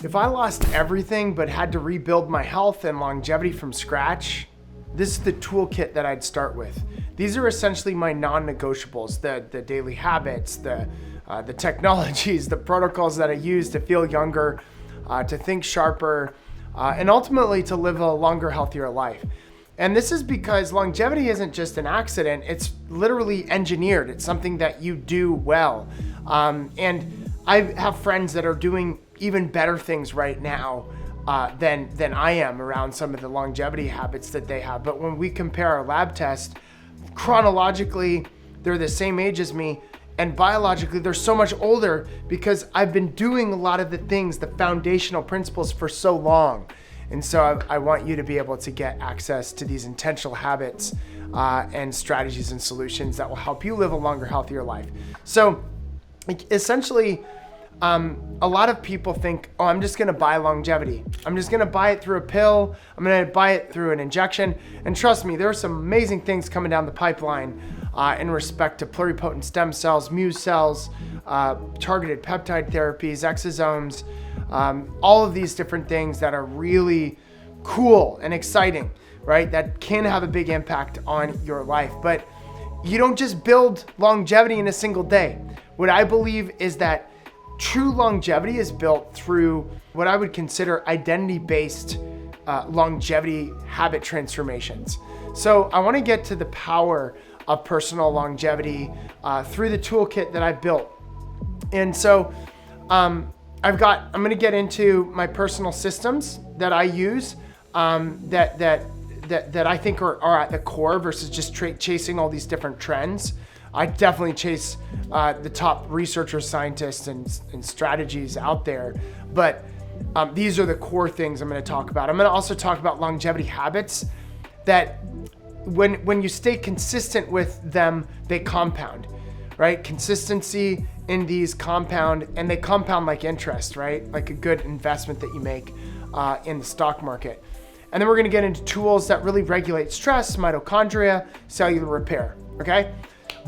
If I lost everything but had to rebuild my health and longevity from scratch, this is the toolkit that I'd start with. These are essentially my non-negotiables, the daily habits, the technologies, the protocols that I use to feel younger, to think sharper, and ultimately to live a longer, healthier life. And this is because longevity isn't just an accident, it's literally engineered. It's something that you do well. And I have friends that are doing even better things right now than I am around some of the longevity habits that they have. But when we compare our lab tests, chronologically, they're the same age as me, and biologically, they're so much older because I've been doing a lot of the things, the foundational principles for so long. And so I want you to be able to get access to these intentional habits and strategies and solutions that will help you live a longer, healthier life. So essentially, a lot of people think, oh, I'm just going to buy longevity. I'm just going to buy it through a pill. I'm going to buy it through an injection. And trust me, there are some amazing things coming down the pipeline in respect to pluripotent stem cells, mu cells, targeted peptide therapies, exosomes, all of these different things that are really cool and exciting, right? That can have a big impact on your life. But you don't just build longevity in a single day. What I believe is that true longevity is built through what I would consider identity-based longevity habit transformations. So I want to get to the power of personal longevity through the toolkit that I built. And so I'm going to get into my personal systems that I use that I think are at the core versus just chasing all these different trends. I definitely chase the top researchers, scientists, and strategies out there. But these are the core things I'm going to talk about. I'm going to also talk about longevity habits that when you stay consistent with them, they compound, right? Consistency in these compound, and they compound like interest, right? Like a good investment that you make in the stock market. And then we're going to get into tools that really regulate stress, mitochondria, cellular repair, okay?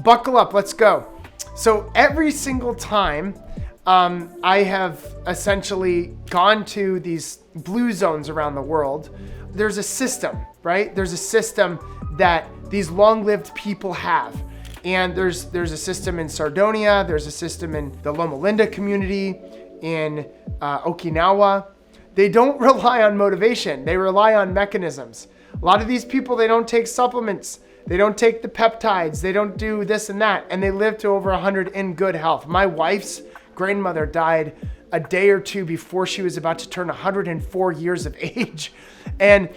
Buckle up, let's go. So every single time I have essentially gone to these blue zones around the world, there's a system, right? There's a system that these long-lived people have. And there's a system in Sardinia, there's a system in the Loma Linda community, in Okinawa. They don't rely on motivation, they rely on mechanisms. A lot of these people, they don't take supplements. They don't take the peptides. They don't do this and that. And they live to over 100 in good health. My wife's grandmother died a day or two before she was about to turn 104 years of age. And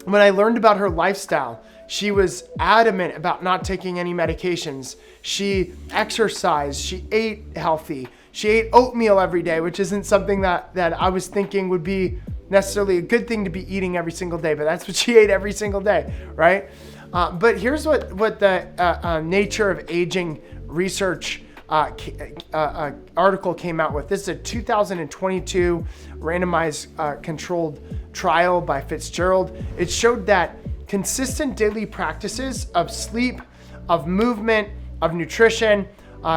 when I learned about her lifestyle, she was adamant about not taking any medications. She exercised. She ate healthy. She ate oatmeal every day, which isn't something that I was thinking would be necessarily a good thing to be eating every single day, but that's what she ate every single day, right? But here's what the Nature of Aging research article came out with. This is a 2022 randomized controlled trial by Fitzgerald. It showed that consistent daily practices of sleep, of movement, of nutrition,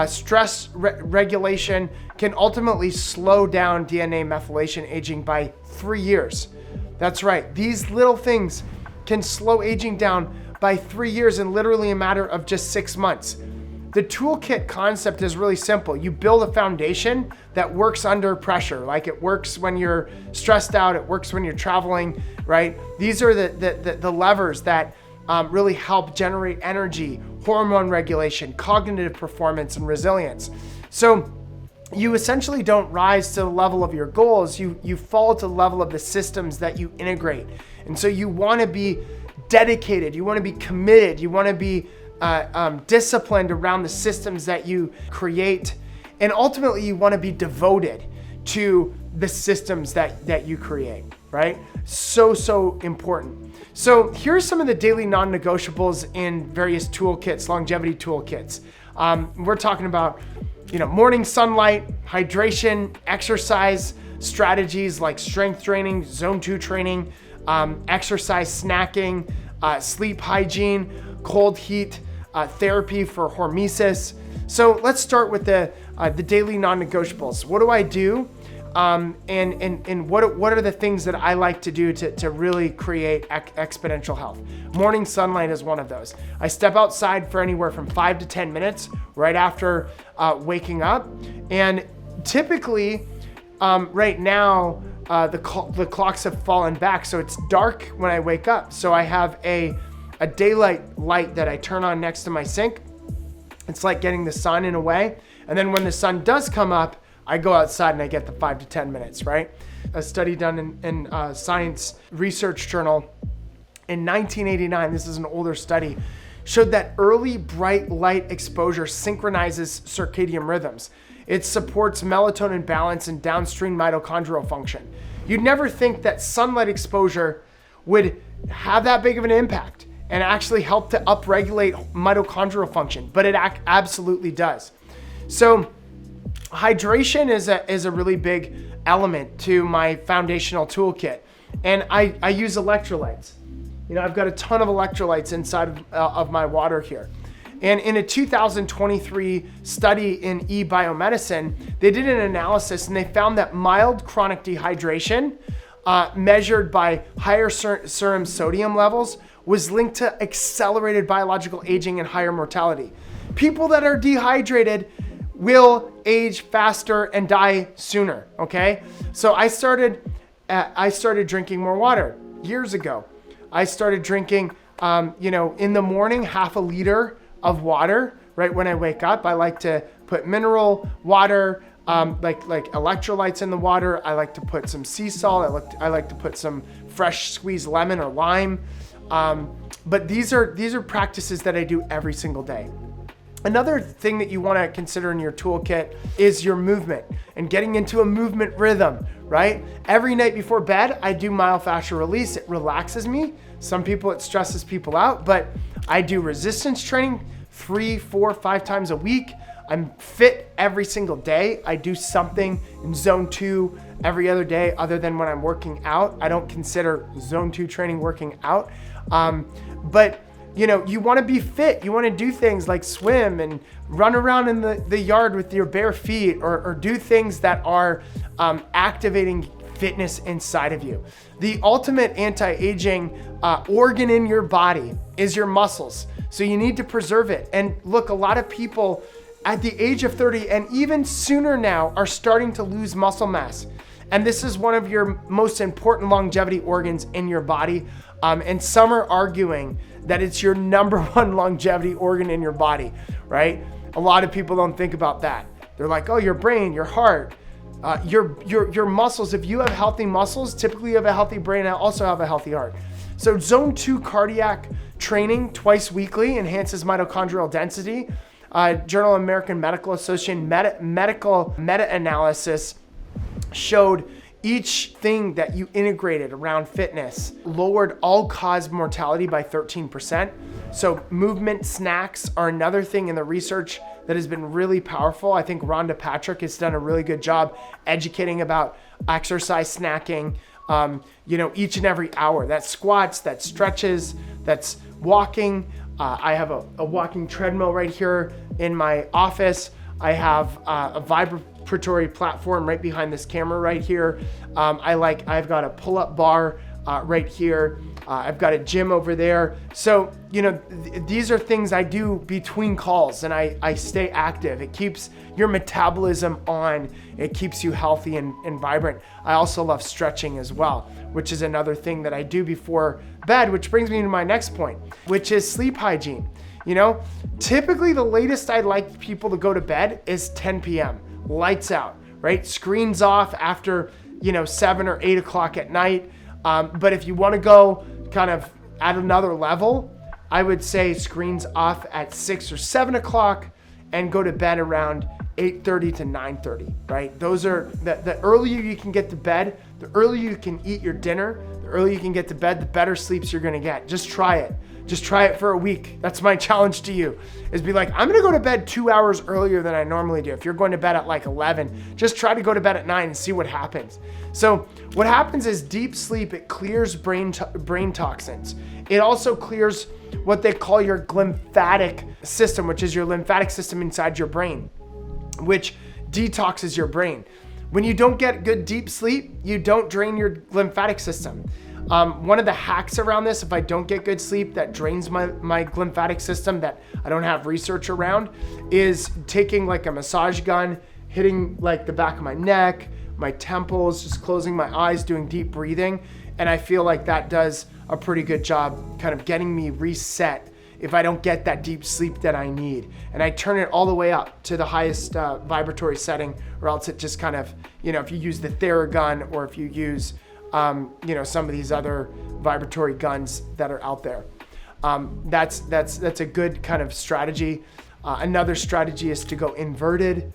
stress regulation can ultimately slow down DNA methylation aging by 3 years. That's right. These little things can slow aging down by 3 years in literally a matter of just 6 months. The toolkit concept is really simple. You build a foundation that works under pressure. Like it works when you're stressed out, it works when you're traveling, right? These are the levers that really help generate energy, hormone regulation, cognitive performance, and resilience. So you essentially don't rise to the level of your goals, you fall to the level of the systems that you integrate. And so you want to be dedicated, you want to be committed, you want to be disciplined around the systems that you create, and ultimately you want to be devoted to the systems that you create, right? So important. So here's some of the daily non-negotiables in various toolkits, longevity toolkits. We're talking about, morning sunlight, hydration, exercise strategies like strength training, zone 2 training, exercise snacking, sleep hygiene, cold heat therapy for hormesis. So let's start with the daily non-negotiables. What do I do And what are the things that I like to do to really create exponential health? Morning sunlight is one of those. I step outside for anywhere from 5 to 10 minutes right after waking up. And typically, right now, the clocks have fallen back, so it's dark when I wake up. So I have a daylight light that I turn on next to my sink. It's like getting the sun in a way. And then when the sun does come up, I go outside and I get the 5 to 10 minutes, right? A study done in Science Research Journal in 1989, this is an older study, showed that early bright light exposure synchronizes circadian rhythms. It supports melatonin balance and downstream mitochondrial function. You'd never think that sunlight exposure would have that big of an impact and actually help to upregulate mitochondrial function, but it absolutely does. So hydration is a really big element to my foundational toolkit. And I use electrolytes. You know, I've got a ton of electrolytes inside of my water here. And in a 2023 study in eBiomedicine, they did an analysis and they found that mild chronic dehydration measured by higher serum sodium levels was linked to accelerated biological aging and higher mortality. People that are dehydrated will age faster and die sooner, okay? So I started drinking more water years ago. I started drinking, in the morning, half a liter of water right when I wake up. I like to put mineral water, like electrolytes in the water. I like to put some sea salt. I like to put some fresh squeezed lemon or lime. But these are practices that I do every single day. Another thing that you want to consider in your toolkit is your movement and getting into a movement rhythm, right? Every night before bed, I do myofascial release. It relaxes me. Some people, it stresses people out, but I do resistance training 3, 4, 5 times a week. I'm fit every single day. I do something in zone 2 every other day other than when I'm working out. I don't consider zone 2 training working out. But you want to be fit. You want to do things like swim and run around in the yard with your bare feet or do things that are activating fitness inside of you. The ultimate anti-aging organ in your body is your muscles. So you need to preserve it. And look, a lot of people at the age of 30 and even sooner now are starting to lose muscle mass. And this is one of your most important longevity organs in your body. And some are arguing that it's your number one longevity organ in your body, right? A lot of people don't think about that. They're like, oh, your brain, your heart, your muscles. If you have healthy muscles, typically you have a healthy brain and also have a healthy heart. So zone 2 cardiac training twice weekly enhances mitochondrial density. Journal of American Medical Association meta-analysis showed each thing that you integrated around fitness lowered all-cause mortality by 13%. So movement snacks are another thing in the research that has been really powerful. I think Rhonda Patrick has done a really good job educating about exercise snacking, each and every hour. That's squats, that's stretches, that's walking. I have a walking treadmill right here in my office. I have a vibratory platform right behind this camera right here. I've got a pull-up bar right here. I've got a gym over there. So, these are things I do between calls and I stay active. It keeps your metabolism on. It keeps you healthy and vibrant. I also love stretching as well, which is another thing that I do before bed, which brings me to my next point, which is sleep hygiene. Typically the latest I'd like people to go to bed is 10 p.m. Lights out, right? Screens off after, 7 or 8 o'clock at night. But if you want to go kind of at another level, I would say screens off at 6 or 7 o'clock and go to bed around 8:30 to 9:30, right? Those are the earlier you can get to bed, the earlier you can eat your dinner, the earlier you can get to bed, the better sleeps you're going to get. Just try it. Just try it for a week. That's my challenge to you, is be like, I'm going to go to bed 2 hours earlier than I normally do. If you're going to bed at like 11, just try to go to bed at 9 and see what happens. So what happens is deep sleep, it clears brain toxins. It also clears what they call your glymphatic system, which is your lymphatic system inside your brain, which detoxes your brain. When you don't get good deep sleep, you don't drain your glymphatic system. One of the hacks around this, if I don't get good sleep that drains my glymphatic system that I don't have research around, is taking like a massage gun, hitting like the back of my neck, my temples, just closing my eyes, doing deep breathing. And I feel like that does a pretty good job kind of getting me reset if I don't get that deep sleep that I need. And I turn it all the way up to the highest vibratory setting, or else it just kind of, if you use the Theragun, or if you use, some of these other vibratory guns that are out there. That's a good kind of strategy. Another strategy is to go inverted.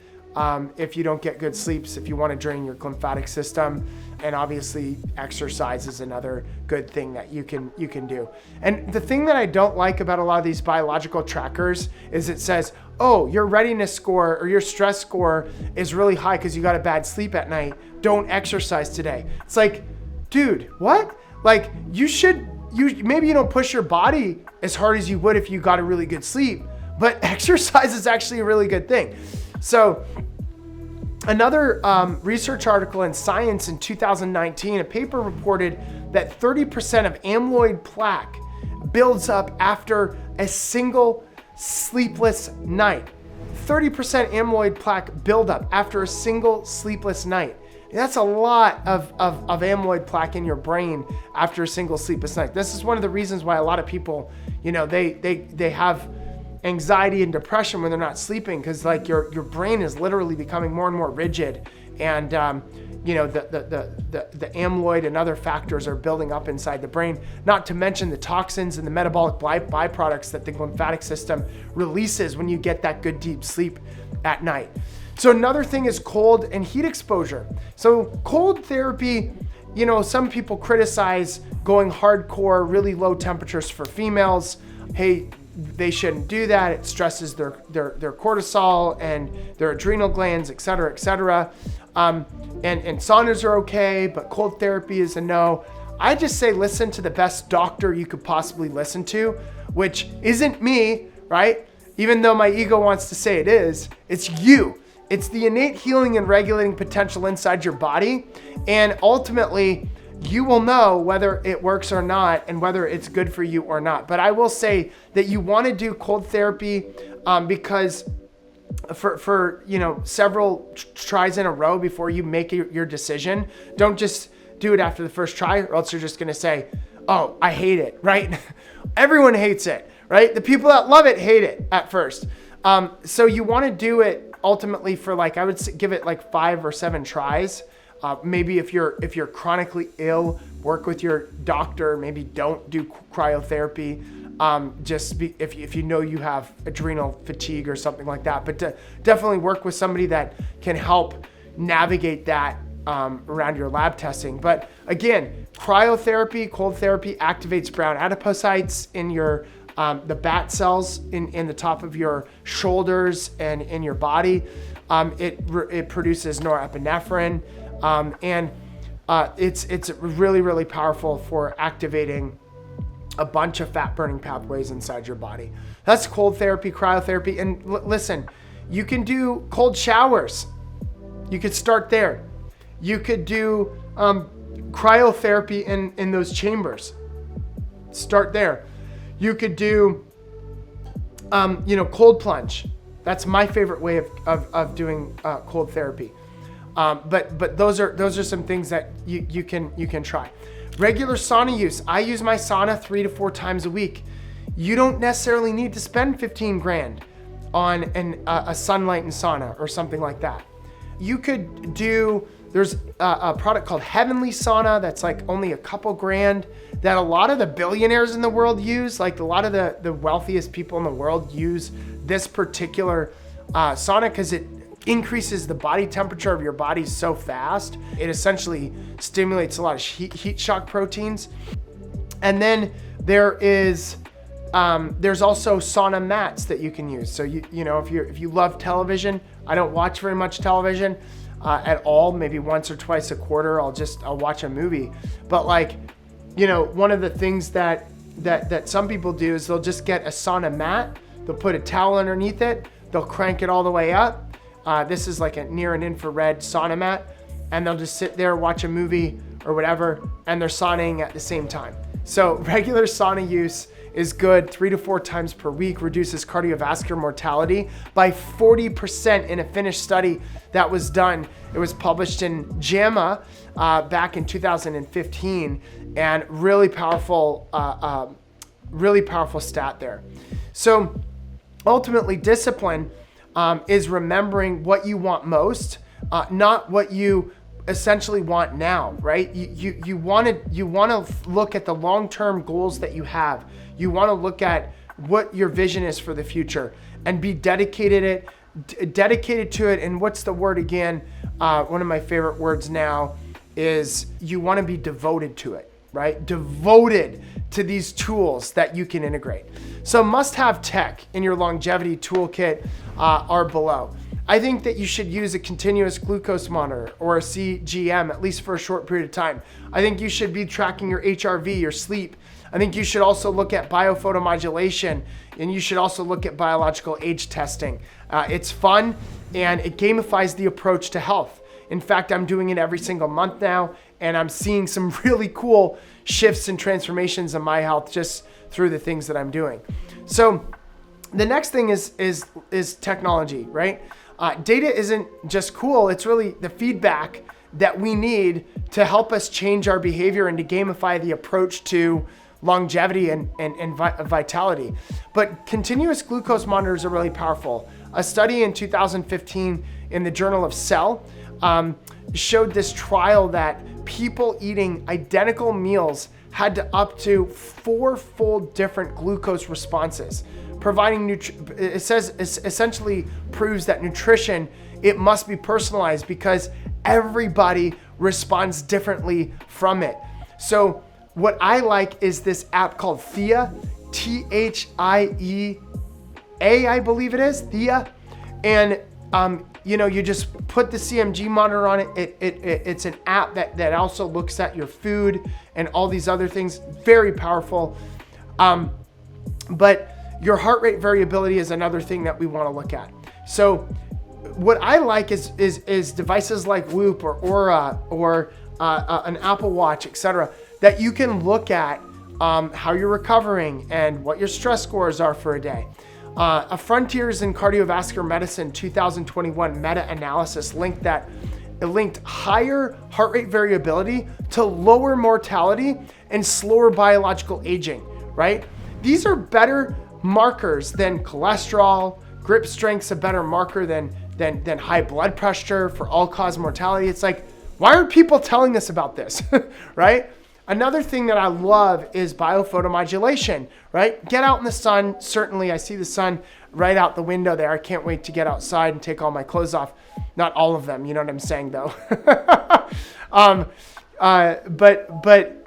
If you don't get good sleeps, if you want to drain your glymphatic system. And obviously exercise is another good thing that you can do. And the thing that I don't like about a lot of these biological trackers is it says, oh, your readiness score or your stress score is really high because you got a bad sleep at night. Don't exercise today. It's like, dude, what? Like maybe you don't push your body as hard as you would if you got a really good sleep, but exercise is actually a really good thing. So another research article in Science in 2019, a paper reported that 30% of amyloid plaque builds up after a single sleepless night. 30% amyloid plaque buildup after a single sleepless night. That's a lot of amyloid plaque in your brain after a single sleepless night. This is one of the reasons why a lot of people, they have anxiety and depression when they're not sleeping, because like your brain is literally becoming more and more rigid, and the amyloid and other factors are building up inside the brain, not to mention the toxins and the metabolic byproducts that the glymphatic system releases when you get that good deep sleep at night. So another thing is cold and heat exposure. So cold therapy, some people criticize going hardcore, really low temperatures for females. Hey, they shouldn't do that. It stresses their cortisol and their adrenal glands, et cetera, et cetera. And saunas are okay, but cold therapy is a no. I just say listen to the best doctor you could possibly listen to, which isn't me, right? Even though my ego wants to say it is, it's you. It's the innate healing and regulating potential inside your body. And ultimately, you will know whether it works or not and whether it's good for you or not. But I will say that you want to do cold therapy because for several tries in a row before you make your decision. Don't just do it after the first try, or else you're just going to say, oh, I hate it, right? Everyone hates it, right? The people that love it hate it at first. So you want to do it ultimately for I would give it 5 or 7 tries. Maybe if you're chronically ill, work with your doctor. Maybe don't do cryotherapy. If you know you have adrenal fatigue or something like that. But definitely work with somebody that can help navigate that around your lab testing. But again, cryotherapy, cold therapy activates brown adipocytes in your the bat cells in the top of your shoulders and in your body. It produces norepinephrine. And it's really, really powerful for activating a bunch of fat burning pathways inside your body. That's cold therapy, cryotherapy. And listen, you can do cold showers. You could start there. You could do cryotherapy in those chambers. Start there. You could do, cold plunge. That's my favorite way of doing cold therapy. But those are some things that you can try. Regular sauna use. I use my sauna 3 to 4 times a week. You don't necessarily need to spend 15 grand on a sunlight and sauna or something like that. You could do, there's a product called Heavenly Sauna that's only a couple grand that a lot of the billionaires in the world use. A lot of the wealthiest people in the world use this particular sauna because it increases the body temperature of your body so fast. It essentially stimulates a lot of heat shock proteins. And then there's also sauna mats that you can use. So if you love television, I don't watch very much television at all. Maybe once or twice a quarter, I'll watch a movie. But one of the things that some people do is they'll just get a sauna mat. They'll put a towel underneath it. They'll crank it all the way up. This is a near and infrared sauna mat. and they'll just sit there, watch a movie or whatever, and they're sauning at the same time. So regular sauna use is good 3 to 4 times per week, reduces cardiovascular mortality by 40% in a Finnish study that was done. It was published in JAMA back in 2015, and really powerful stat there. So ultimately, discipline is remembering what you want most, not what you essentially want now, right? You want to look at the long-term goals that you have. You want to look at what your vision is for the future and be dedicated to it. And what's the word again? One of my favorite words now is you want to be devoted to it, right? Devoted to these tools that you can integrate. So must-have tech in your longevity toolkit are below. I think that you should use a continuous glucose monitor or a CGM, at least for a short period of time. I think you should be tracking your HRV, your sleep. I think you should also look at biophotomodulation, and you should also look at biological age testing. It's fun, and it gamifies the approach to health. In fact, I'm doing it every single month now, and I'm seeing some really cool shifts and transformations in my health just through the things that I'm doing. So the next thing is technology, right? Data isn't just cool, it's really the feedback that we need to help us change our behavior and to gamify the approach to longevity and vitality. But continuous glucose monitors are really powerful. A study in 2015 in the Journal of Cell showed this trial that people eating identical meals had to up to 4-fold different glucose responses. Providing it says essentially proves that nutrition, it must be personalized because everybody responds differently from it. So what I like is this app called Thea, THIEA, I believe it is, Thea. And you just put the CMG monitor on it. It's an app that also looks at your food and all these other things. Very powerful. But your heart rate variability is another thing that we want to look at. So what I like is devices like Whoop or Aura or an Apple Watch, etc., that you can look at how you're recovering and what your stress scores are for a day. A Frontiers in Cardiovascular Medicine 2021 meta-analysis linked higher heart rate variability to lower mortality and slower biological aging, right? These are better markers than cholesterol. Grip strength's a better marker than high blood pressure for all-cause mortality. It's like, why are people telling us about this, right? Another thing that I love is biophotomodulation, right? Get out in the sun. Certainly, I see the sun right out the window there. I can't wait to get outside and take all my clothes off. Not all of them, you know what I'm saying, though. But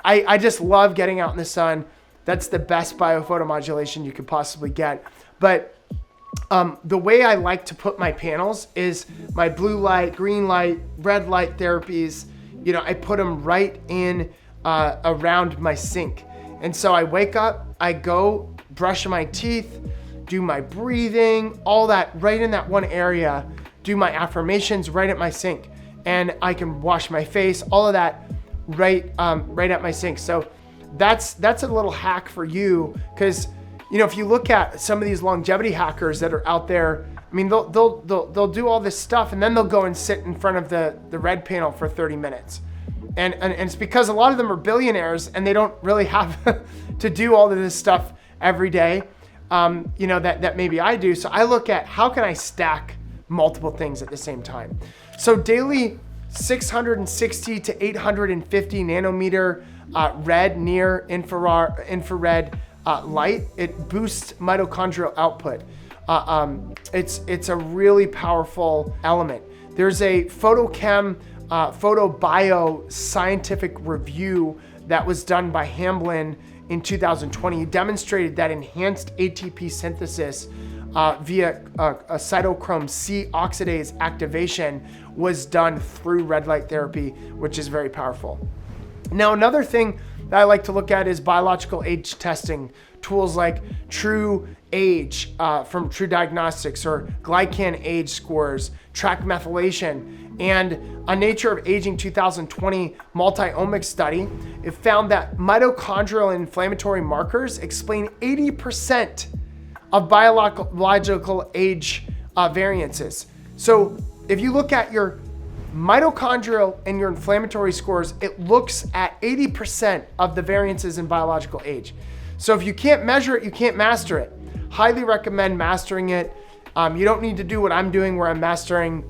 I just love getting out in the sun. That's the best biophotomodulation you could possibly get. But the way I like to put my panels is my blue light, green light, red light therapies. I put them right in around my sink. And so I wake up, I go brush my teeth, do my breathing, all that right in that one area, do my affirmations right at my sink. And I can wash my face, all of that right at my sink. So that's a little hack for you, because if you look at some of these longevity hackers that are out there, I mean, they'll do all this stuff and then they'll go and sit in front of the red panel for 30 minutes. And it's because a lot of them are billionaires and they don't really have to do all of this stuff every day, that maybe I do. So I look at how can I stack multiple things at the same time. So daily 660 to 850 nanometer red near infrared light, it boosts mitochondrial output. It's a really powerful element. There's a photobio scientific review that was done by Hamblin in 2020. It demonstrated that enhanced ATP synthesis via a cytochrome C oxidase activation was done through red light therapy, which is very powerful. Now, another thing that I like to look at is biological age testing. Tools like True Age from True Diagnostics, or glycan age scores, track methylation, and a Nature of Aging 2020 multi-omics study. It found that mitochondrial inflammatory markers explain 80% of biological age variances. So if you look at your mitochondrial and your inflammatory scores, it looks at 80% of the variances in biological age. So if you can't measure it, you can't master it. Highly recommend mastering it. You don't need to do what I'm doing, where I'm mastering,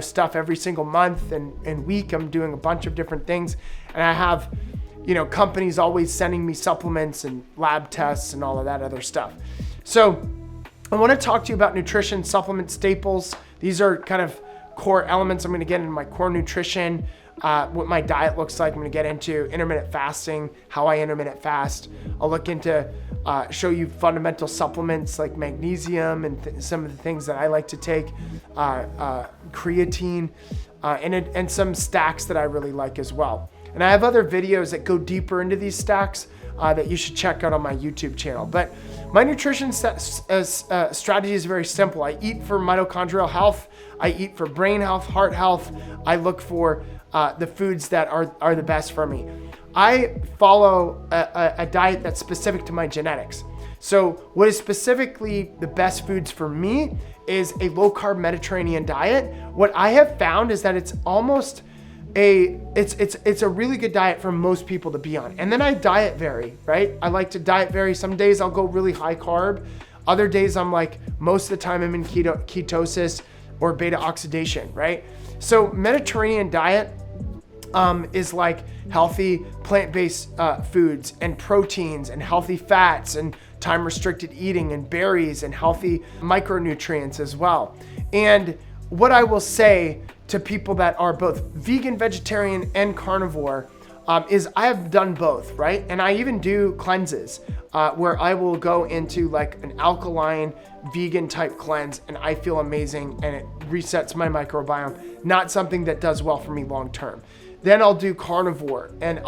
stuff every single month and week. I'm doing a bunch of different things, and I have, companies always sending me supplements and lab tests and all of that other stuff. So I want to talk to you about nutrition, supplement staples. These are kind of core elements. I'm going to get into my core nutrition, what my diet looks like. I'm going to get into intermittent fasting, how I intermittent fast. I'll look into, show you fundamental supplements like magnesium and some of the things that I like to take, creatine, and some stacks that I really like as well. And I have other videos that go deeper into these stacks that you should check out on my YouTube channel. But my nutrition strategy is very simple. I eat for mitochondrial health. I eat for brain health, heart health. I look for the foods that are the best for me. I follow a diet that's specific to my genetics. So what is specifically the best foods for me is a low-carb Mediterranean diet. What I have found is that it's almost it's a really good diet for most people to be on. And then I diet vary, right? I like to diet vary. Some days I'll go really high carb. Other days I'm like, most of the time I'm in ketosis or beta oxidation, right? So Mediterranean diet is like healthy plant-based foods and proteins and healthy fats and time-restricted eating and berries and healthy micronutrients as well. And what I will say to people that are both vegan, vegetarian, and carnivore is I have done both, right? And I even do cleanses where I will go into like an alkaline vegan type cleanse, and I feel amazing, and it resets my microbiome. Not something that does well for me long term. Then I'll do carnivore, and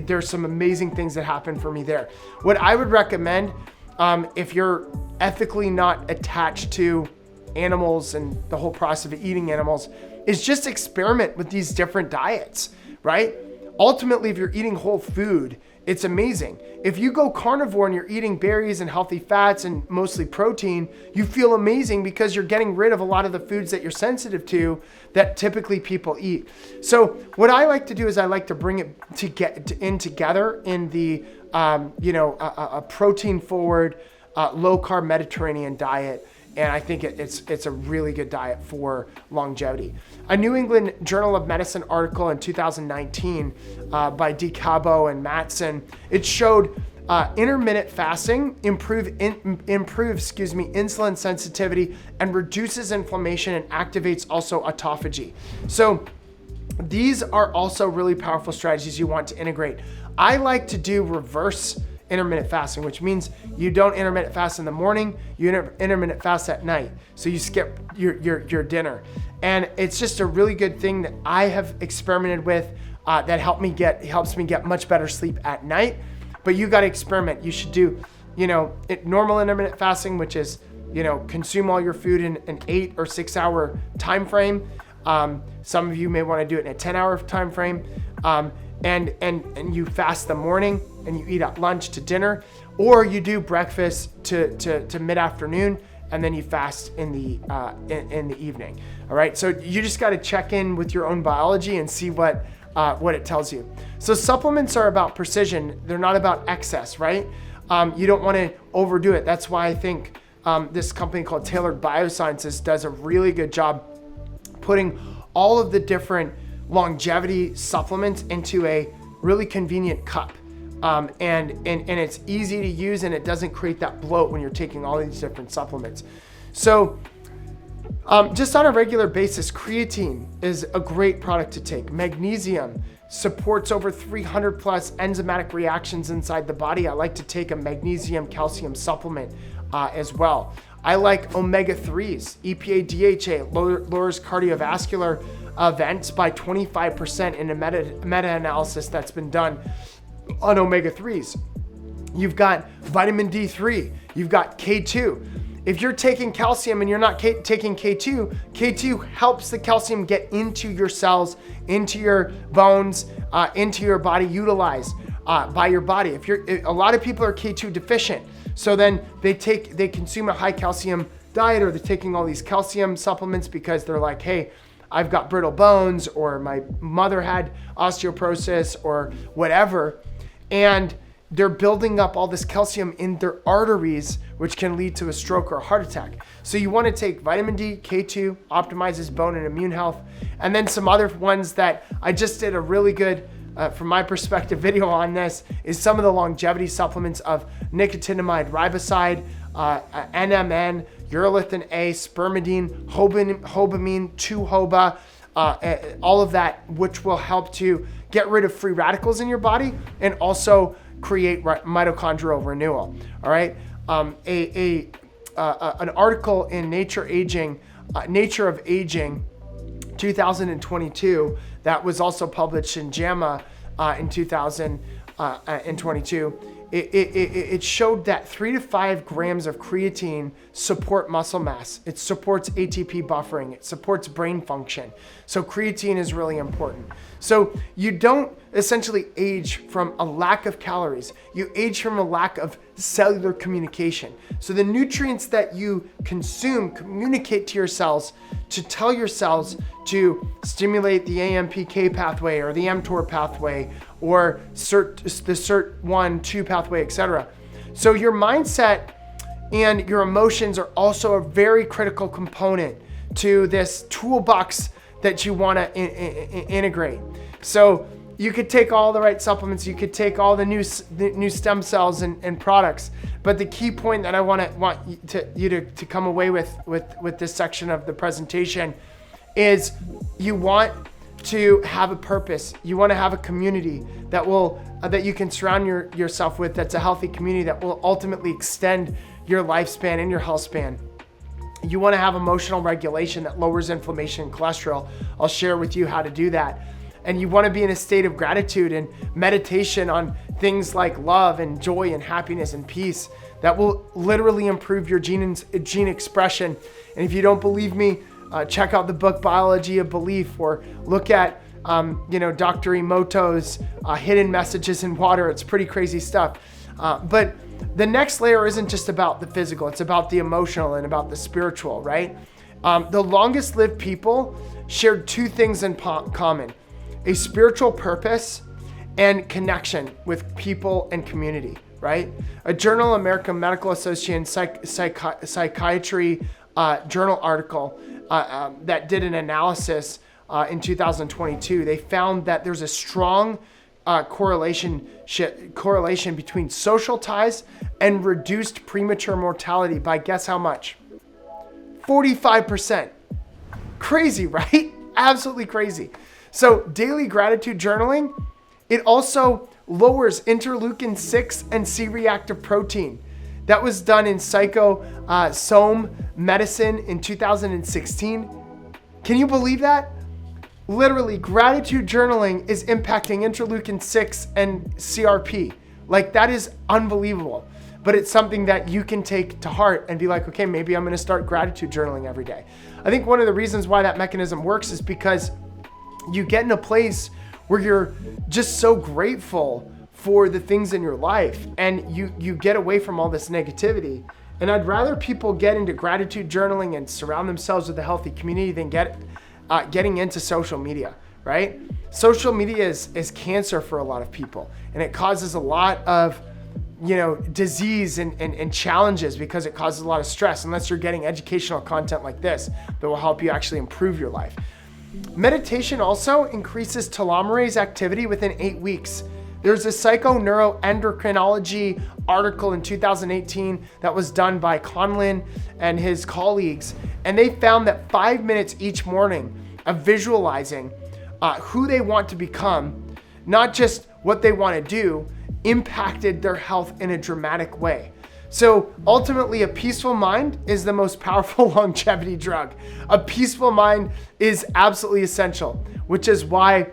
there's some amazing things that happen for me there. What I would recommend, if you're ethically not attached to animals and the whole process of eating animals, is just experiment with these different diets, right? Ultimately, if you're eating whole food, it's amazing. If you go carnivore and you're eating berries and healthy fats and mostly protein, you feel amazing because you're getting rid of a lot of the foods that you're sensitive to that typically people eat. So what I like to do is I like to bring it together in the, a protein forward, low carb Mediterranean diet. And I think it's a really good diet for longevity. A New England Journal of Medicine article in 2019 by DeCabo and Matson, it showed intermittent fasting improves insulin sensitivity and reduces inflammation and activates also autophagy. So these are also really powerful strategies you want to integrate. I like to do reverse intermittent fasting, which means you don't intermittent fast in the morning, you intermittent fast at night. So you skip your dinner. And it's just a really good thing that I have experimented with that helps me get much better sleep at night. But you got to experiment. You should do, normal intermittent fasting, which is, consume all your food in an 8 or 6 hour time frame. Some of you may want to do it in a 10-hour time frame. And you fast the morning and you eat at lunch to dinner, or you do breakfast to mid-afternoon, and then you fast in the evening. All right. So you just got to check in with your own biology and see what it tells you. So supplements are about precision. They're not about excess, right? You don't want to overdo it. That's why I think this company called Tailored Biosciences does a really good job putting all of the different longevity supplements into a really convenient cup. And it's easy to use, and it doesn't create that bloat when you're taking all these different supplements. So just on a regular basis, creatine is a great product to take. Magnesium supports over 300 plus enzymatic reactions inside the body. I like to take a magnesium calcium supplement as well. I like omega-3s. EPA DHA lowers cardiovascular events by 25% in a meta-analysis that's been done on omega-3s. You've got vitamin D3, you've got K2. If you're taking calcium and you're not taking K2, K2 helps the calcium get into your cells, into your bones, into your body, utilized by your body. A lot of people are K2 deficient, so then they consume a high calcium diet, or they're taking all these calcium supplements because they're like, hey, I've got brittle bones, or my mother had osteoporosis, or whatever, and they're building up all this calcium in their arteries, which can lead to a stroke or a heart attack. So you want to take vitamin D, K2, optimizes bone and immune health, and then some other ones that I just did a really good, from my perspective, video on this, is some of the longevity supplements of nicotinamide riboside, NMN, urolithin A, spermidine, hobamine, 2-HOBA, all of that, which will help to get rid of free radicals in your body and also create mitochondrial renewal. All right. An article in Nature of Aging, 2022, that was also published in JAMA in 2022. It showed that 3 to 5 grams of creatine support muscle mass. It supports ATP buffering. It supports brain function. So creatine is really important. So you don't essentially age from a lack of calories. You age from a lack of cellular communication. So the nutrients that you consume communicate to your cells to tell your cells to stimulate the AMPK pathway or the mTOR pathway or the SIRT1, 2 pathway, etc. So your mindset and your emotions are also a very critical component to this toolbox that you want to integrate. So you could take all the right supplements, you could take all the new stem cells and products, but the key point that I want you to come away with this section of the presentation is you want to have a purpose. You want to have a community that you can surround yourself with, that's a healthy community that will ultimately extend your lifespan and your health span. You want to have emotional regulation that lowers inflammation and cholesterol. I'll share with you how to do that. And you want to be in a state of gratitude and meditation on things like love and joy and happiness and peace that will literally improve your gene expression. And if you don't believe me, check out the book Biology of Belief, or look at Dr. Emoto's Hidden Messages in Water. It's pretty crazy stuff. But the next layer isn't just about the physical, it's about the emotional and about the spiritual, right? The longest lived people shared 2 things in common: a spiritual purpose and connection with people and community, right? A Journal of American Medical Association Psychiatry journal article that did an analysis in 2022, they found that there's a strong correlation between social ties and reduced premature mortality by, guess how much? 45%. Crazy, right? Absolutely crazy. So daily gratitude journaling, it also lowers interleukin-6 and C-reactive protein. That was done in Psychosome Medicine in 2016. Can you believe that? Literally, gratitude journaling is impacting interleukin-6 and CRP. Like, that is unbelievable. But it's something that you can take to heart and be like, okay, maybe I'm going to start gratitude journaling every day. I think one of the reasons why that mechanism works is because you get in a place where you're just so grateful for the things in your life, and you get away from all this negativity. And I'd rather people get into gratitude journaling and surround themselves with a healthy community than getting into social media, right? Social media is cancer for a lot of people, and it causes a lot of disease and challenges because it causes a lot of stress, unless you're getting educational content like this that will help you actually improve your life. Meditation also increases telomerase activity within 8 weeks. There's a psychoneuroendocrinology article in 2018 that was done by Conlin and his colleagues, and they found that 5 minutes each morning of visualizing who they want to become, not just what they want to do, impacted their health in a dramatic way. So ultimately, a peaceful mind is the most powerful longevity drug. A peaceful mind is absolutely essential, which is why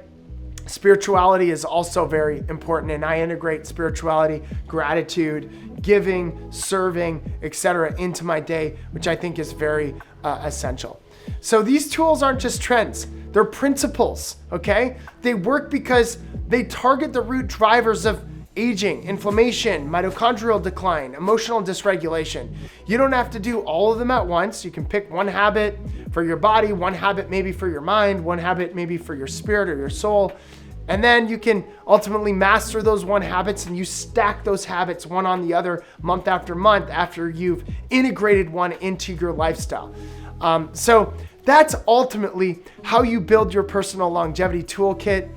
Spirituality is also very important, and I integrate spirituality, gratitude, giving, serving, etc. into my day, which I think is very essential. So these tools aren't just trends, they're principles, okay? They work because they target the root drivers of aging, inflammation, mitochondrial decline, emotional dysregulation. You don't have to do all of them at once. You can pick one habit for your body, one habit maybe for your mind, one habit maybe for your spirit or your soul. And then you can ultimately master those one habits, and you stack those habits one on the other month after month after you've integrated one into your lifestyle. So that's ultimately how you build your personal longevity toolkit.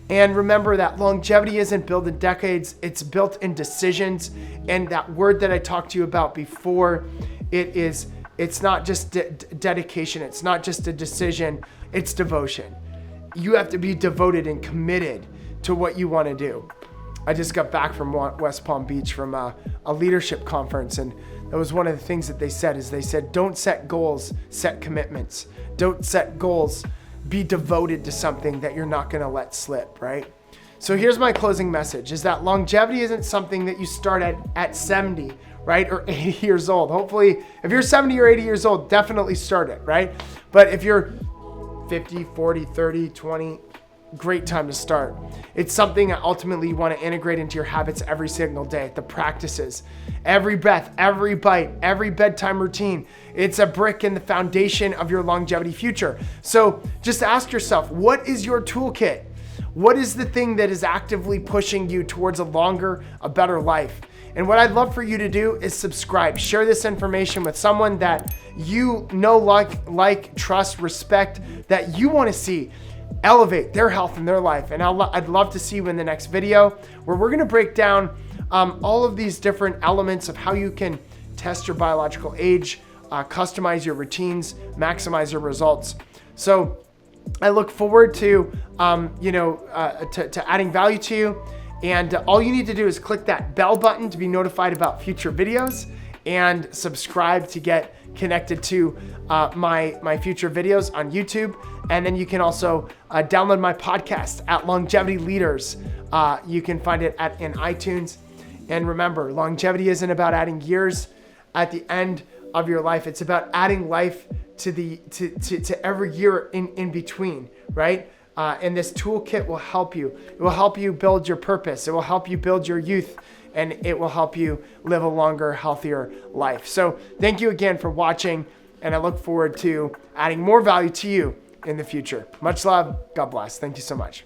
And remember that longevity isn't built in decades, it's built in decisions. And that word that I talked to you about before, it's not just dedication, it's not just a decision, it's devotion. You have to be devoted and committed to what you want to do. I just got back from West Palm Beach from a leadership conference, and that was one of the things that they said, don't set goals, set commitments. Don't set goals, be devoted to something that you're not going to let slip, right? So here's my closing message, is that longevity isn't something that you start at 70, right? Or 80 years old. Hopefully, if you're 70 or 80 years old, definitely start it, right? But if you're 50, 40, 30, 20, great time to start. It's something that ultimately you want to integrate into your habits every single day. The practices, every breath, every bite, every bedtime routine. It's a brick in the foundation of your longevity future. So just ask yourself, what is your toolkit? What is the thing that is actively pushing you towards a longer, a better life? And what I'd love for you to do is subscribe. Share this information with someone that you know, like, trust, respect, that you want to see elevate their health and their life. And I'd love to see you in the next video, where we're going to break down all of these different elements of how you can test your biological age, customize your routines, maximize your results. So I look forward to adding value to you. And all you need to do is click that bell button to be notified about future videos, and subscribe to get connected to my future videos on YouTube. And then you can also download my podcast at Longevity Leaders. You can find it in iTunes. And remember, longevity isn't about adding years at the end of your life. It's about adding life to every year in between, right? And this toolkit will help you. It will help you build your purpose. It will help you build your youth, and it will help you live a longer, healthier life. So thank you again for watching, and I look forward to adding more value to you in the future. Much love. God bless. Thank you so much.